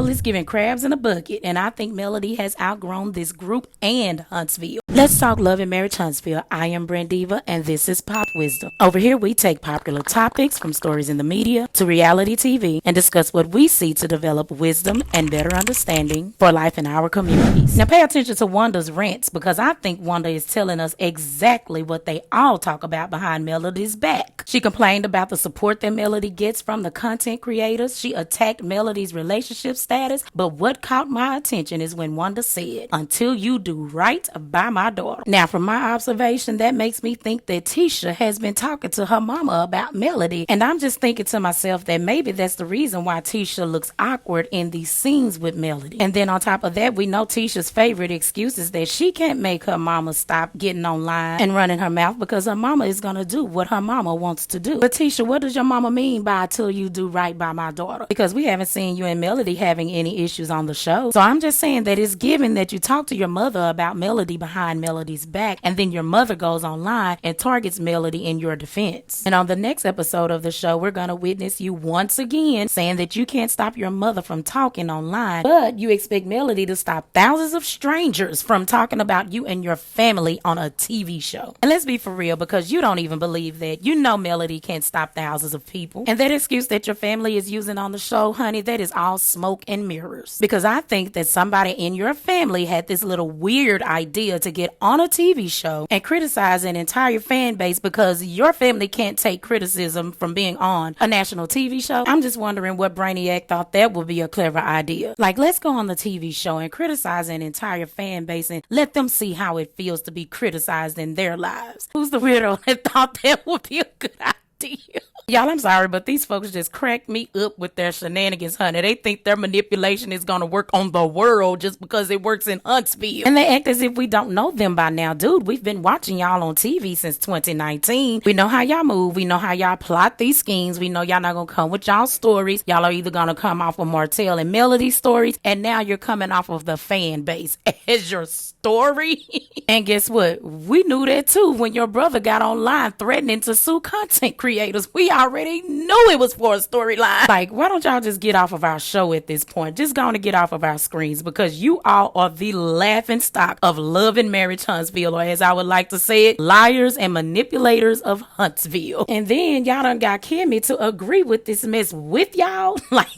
role is giving crabs in a bucket, and I think Melody has outgrown this group and Huntsville. Let's talk love and marriage Huntsville. I am Brandiva, and this is Pop Wisdom. Over here, we take popular topics from stories in the media to reality TV and discuss what we see to develop wisdom and better understanding for life in our communities. Now, pay attention to Wanda's rants, because I think Wanda is telling us exactly what they all talk about behind Melody's back. She complained about the support that Melody gets from the content creators. She attacked Melody's relationship status, but what caught my attention is when Wanda said, "Until you do right by my daughter." Now, from my observation, that makes me think that Tisha has been talking to her mama about Melody, and I'm just thinking to myself that maybe that's the reason why Tisha looks awkward in these scenes with Melody. And then on top of that, we know Tisha's favorite excuse is that she can't make her mama stop getting online and running her mouth because her mama is going to do what her mama wants to do. But Tisha, what does your mama mean by "till you do right by my daughter"? Because we haven't seen you and Melody having any issues on the show. So I'm just saying that it's given that you talk to your mother about Melody behind Melody's back, and then your mother goes online and targets Melody in your defense. And on the next episode of the show, we're going to witness you once again saying that you can't stop your mother from talking online, but you expect Melody to stop thousands of strangers from talking about you and your family on a TV show. And let's be for real, because you don't even believe that. You know Melody can't stop thousands of people. And that excuse that your family is using on the show, honey, that is all smoke and mirrors. Because I think that somebody in your family had this little weird idea to get on a TV show and criticize an entire fan base because your family can't take criticism from being on a national TV show. I'm just wondering what brainiac thought that would be a clever idea. Like, let's go on the TV show and criticize an entire fan base and let them see how it feels to be criticized in their lives. Who's the weirdo that thought that would be a good idea? Y'all, I'm sorry, but these folks just crack me up with their shenanigans, honey. They think their manipulation is going to work on the world just because it works in Huntsville. And they act as if we don't know them by now. Dude, we've been watching y'all on TV since 2019. We know how y'all move. We know how y'all plot these schemes. We know y'all not going to come with y'all stories. Y'all are either going to come off of Martell and Melody stories, and now you're coming off of the fan base as your story. And guess what? We knew that too when your brother got online threatening to sue content creators. We already knew it was for a storyline. Like, why don't y'all just get off of our show at this point? Just going to get off of our screens, because you all are the laughing stock of love and marriage Huntsville, or as I would like to say it, liars and manipulators of Huntsville. And then y'all done got Kimmy to agree with this mess with y'all. Like,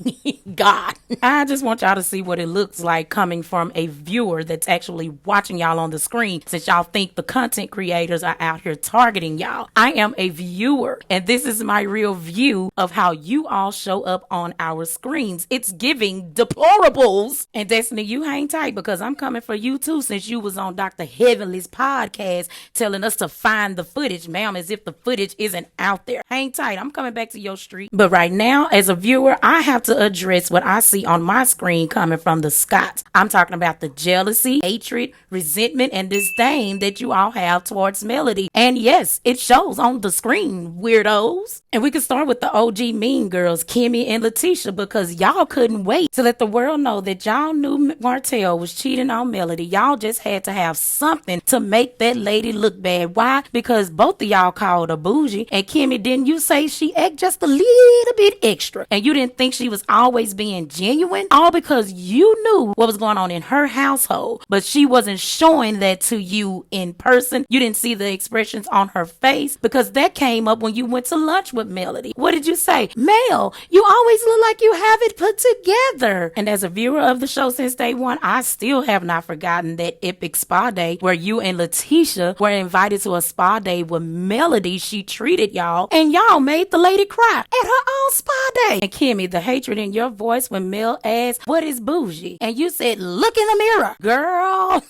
God. I just want y'all to see what it looks like coming from a viewer that's actually watching y'all on the screen, since y'all think the content creators are out here targeting y'all. I am a viewer, and this is my real view of how you all show up on our screens. It's giving deplorables. And Destiny, you hang tight, because I'm coming for you too, since you was on Dr. Heavenly's podcast telling us to find the footage, ma'am, as if the footage isn't out there. Hang tight. I'm coming back to your street. But right now, as a viewer, I have to address what I see on my screen coming from the Scotts. I'm talking about the jealousy, hatred, resentment, and disdain that you all have towards Melody. And yes, it shows on the screen, weirdos. And we can start with the OG mean girls, Kimmy and Letitia, because y'all couldn't wait to let the world know that y'all knew Martell was cheating on Melody. Y'all just had to have something to make that lady look bad. Why? Because both of y'all called her bougie. And Kimmy, didn't you say she act just a little bit extra? And you didn't think she was always being genuine? All because you knew what was going on in her household, but she wasn't showing that to you in person. You didn't see the expressions on her face, because that came up when you went to lunch with Melody. What did you say? Mel, you always look like you have it put together. And as a viewer of the show since day one, I still have not forgotten that epic spa day where you and Letitia were invited to a spa day with Melody. She treated y'all, and y'all made the lady cry at her own spa day. And Kimmy, the hatred in your voice when Mel asked, "What is bougie?" And you said, "Look in the mirror." Girl,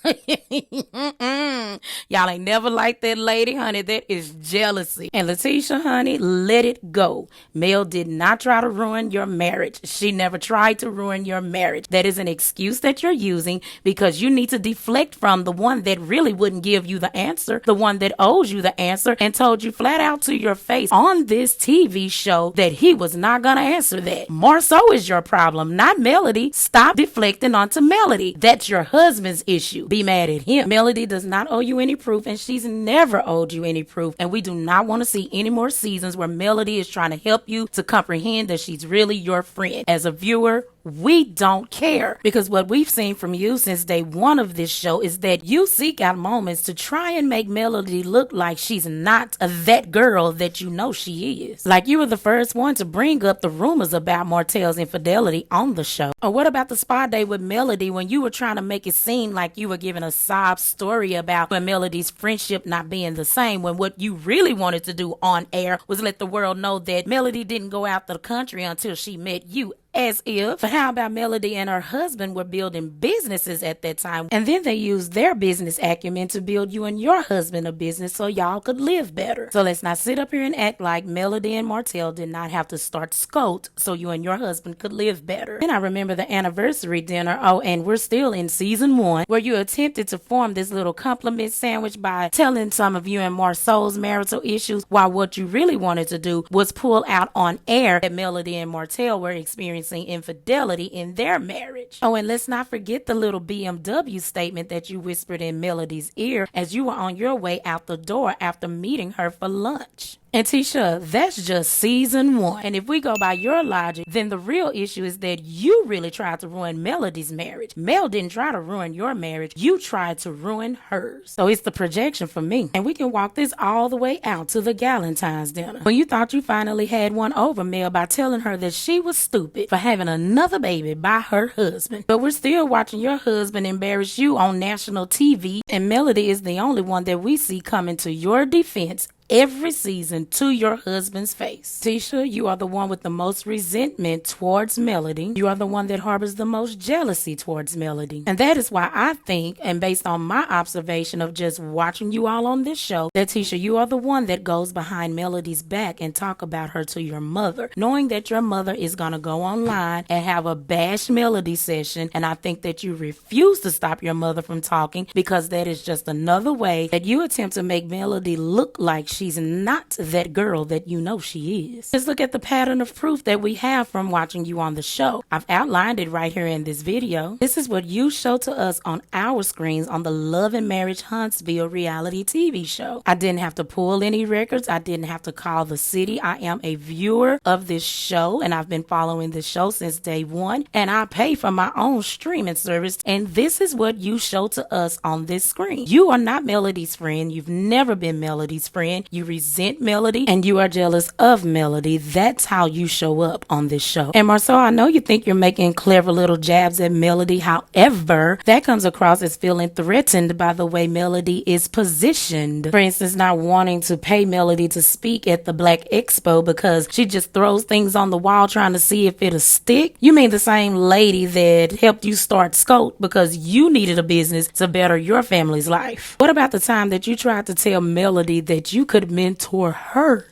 y'all ain't never liked that lady, honey. That is jealousy. And Letitia, honey, let it go. Mel did not try to ruin your marriage. She never tried to ruin your marriage. That is an excuse that you're using because you need to deflect from the one that really wouldn't give you the answer, the one that owes you the answer and told you flat out to your face on this TV show that he was not going to answer that. Marsau is your problem, not Melody. Stop deflecting onto Melody. That's your husband's issue. Be mad at him. Melody does not owe you any proof, and she's never owed you any proof. And we do not want to see any more seasons where Melody is trying to help you to comprehend that she's really your friend. As a viewer, we don't care. Because what we've seen from you since day one of this show is that you seek out moments to try and make Melody look like she's not that girl that you know she is. Like you were the first one to bring up the rumors about Martell's infidelity on the show. Or what about the spa day with Melody when you were trying to make it seem like you were giving a sob story about when Melody's friendship not being the same, when what you really wanted to do on air was let the world know that Melody didn't go out the country until she met you. As if. But how about Melody and her husband were building businesses at that time, and then they used their business acumen to build you and your husband a business so y'all could live better. So let's not sit up here and act like Melody and Martell did not have to start Scout so you and your husband could live better. And I remember the anniversary dinner, and we're still in season 1, where you attempted to form this little compliment sandwich by telling some of you and Marsau's marital issues, while what you really wanted to do was pull out on air that Melody and Martell were experiencing infidelity in their marriage. Oh, and let's not forget the little BMW statement that you whispered in Melody's ear as you were on your way out the door after meeting her for lunch. And Tisha, that's just season 1. And if we go by your logic, then the real issue is that you really tried to ruin Melody's marriage. Mel didn't try to ruin your marriage. You tried to ruin hers. So it's the projection for me. And we can walk this all the way out to the Galentine's dinner. When you thought you finally had one over Mel by telling her that she was stupid for having another baby by her husband. But we're still watching your husband embarrass you on national TV. And Melody is the only one that we see coming to your defense every season to your husband's face. Tisha, you are the one with the most resentment towards Melody. You are the one that harbors the most jealousy towards Melody. And that is why I think, and based on my observation of just watching you all on this show, that Tisha, you are the one that goes behind Melody's back and talk about her to your mother, knowing that your mother is going to go online and have a bash Melody session. And I think that you refuse to stop your mother from talking, because that is just another way that you attempt to make Melody look like she's not that girl that you know she is. Let's look at the pattern of proof that we have from watching you on the show. I've outlined it right here in this video. This is what you show to us on our screens on the Love and Marriage Huntsville reality TV show. I didn't have to pull any records. I didn't have to call the city. I am a viewer of this show, and I've been following this show since day 1, and I pay for my own streaming service, and this is what you show to us on this screen. You are not Melody's friend. You've never been Melody's friend. You resent Melody and you are jealous of Melody. That's how you show up on this show. And Marsau, I know you think you're making clever little jabs at Melody. However, that comes across as feeling threatened by the way Melody is positioned. For instance, not wanting to pay Melody to speak at the Black Expo because she just throws things on the wall trying to see if it'll stick. You mean the same lady that helped you start Scout because you needed a business to better your family's life? What about the time that you tried to tell Melody that you could mentor her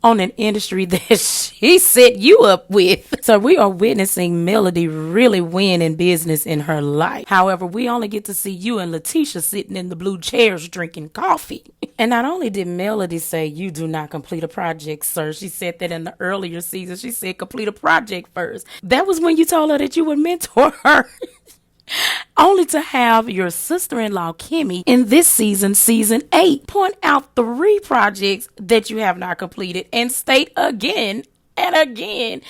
on an industry that she set you up with? So we are witnessing Melody really win in business in her life. However, we only get to see you and Letitia sitting in the blue chairs drinking coffee. And not only did Melody say you do not complete a project, sir, she said that in the earlier season. She said complete a project first. That was when you told her that you would mentor her. Only to have your sister-in-law Kimmy in this season, season 8, point out 3 projects that you have not completed and state again and again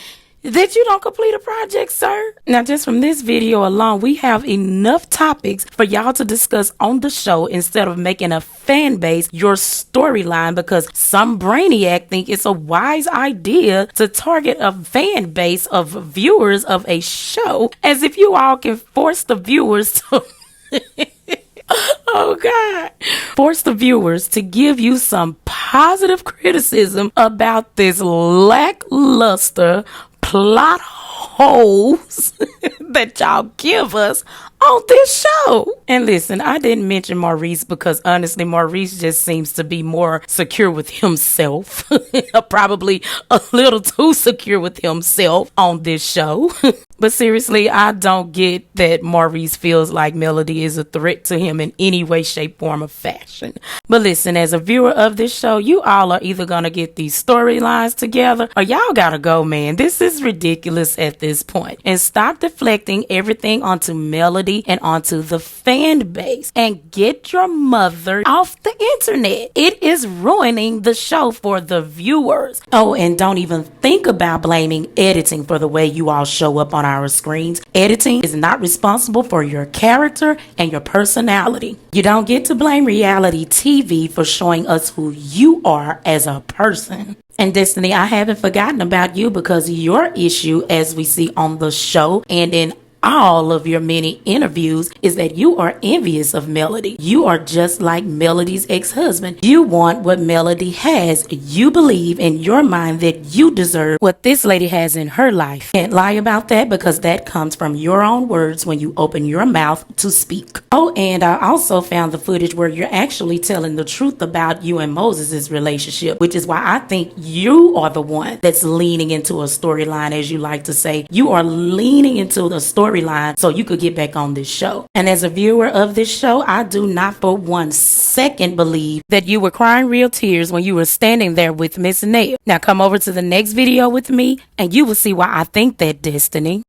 that you don't complete a project, sir. Now, just from this video alone, we have enough topics for y'all to discuss on the show instead of making a fan base your storyline, because some brainiac think it's a wise idea to target a fan base of viewers of a show, as if you all can force the viewers to oh God, force the viewers to give you some positive criticism about this lackluster plot holes that y'all give us on this show. And listen, I didn't mention Maurice because honestly, Maurice just seems to be more secure with himself. Probably a little too secure with himself on this show. But seriously, I don't get that Maurice feels like Melody is a threat to him in any way, shape, form, or fashion. But listen, as a viewer of this show, you all are either going to get these storylines together or y'all got to go, man. This is ridiculous at this point. And stop deflecting everything onto Melody Melody and onto the fan base. And get your mother off the internet. It is ruining the show for the viewers. Oh, and don't even think about blaming editing for the way you all show up on our screens. Editing is not responsible for your character and your personality. You don't get to blame reality TV for showing us who you are as a person. And Destiny, I haven't forgotten about you, because your issue, as we see on the show and in all of your many interviews, is that you are envious of Melody. You are just like Melody's ex-husband. You want what Melody has. You believe in your mind that you deserve what this lady has in her life. Can't lie about that, because that comes from your own words when you open your mouth to speak. Oh, and I also found the footage where you're actually telling the truth about you and Moses' relationship, which is why I think you are the one that's leaning into a storyline, as you like to say. You are leaning into the storyline so you could get back on this show. And as a viewer of this show, I do not for 1 second believe that you were crying real tears when you were standing there with Miss Nail. Now come over to the next video with me and you will see why I think that, Destiny.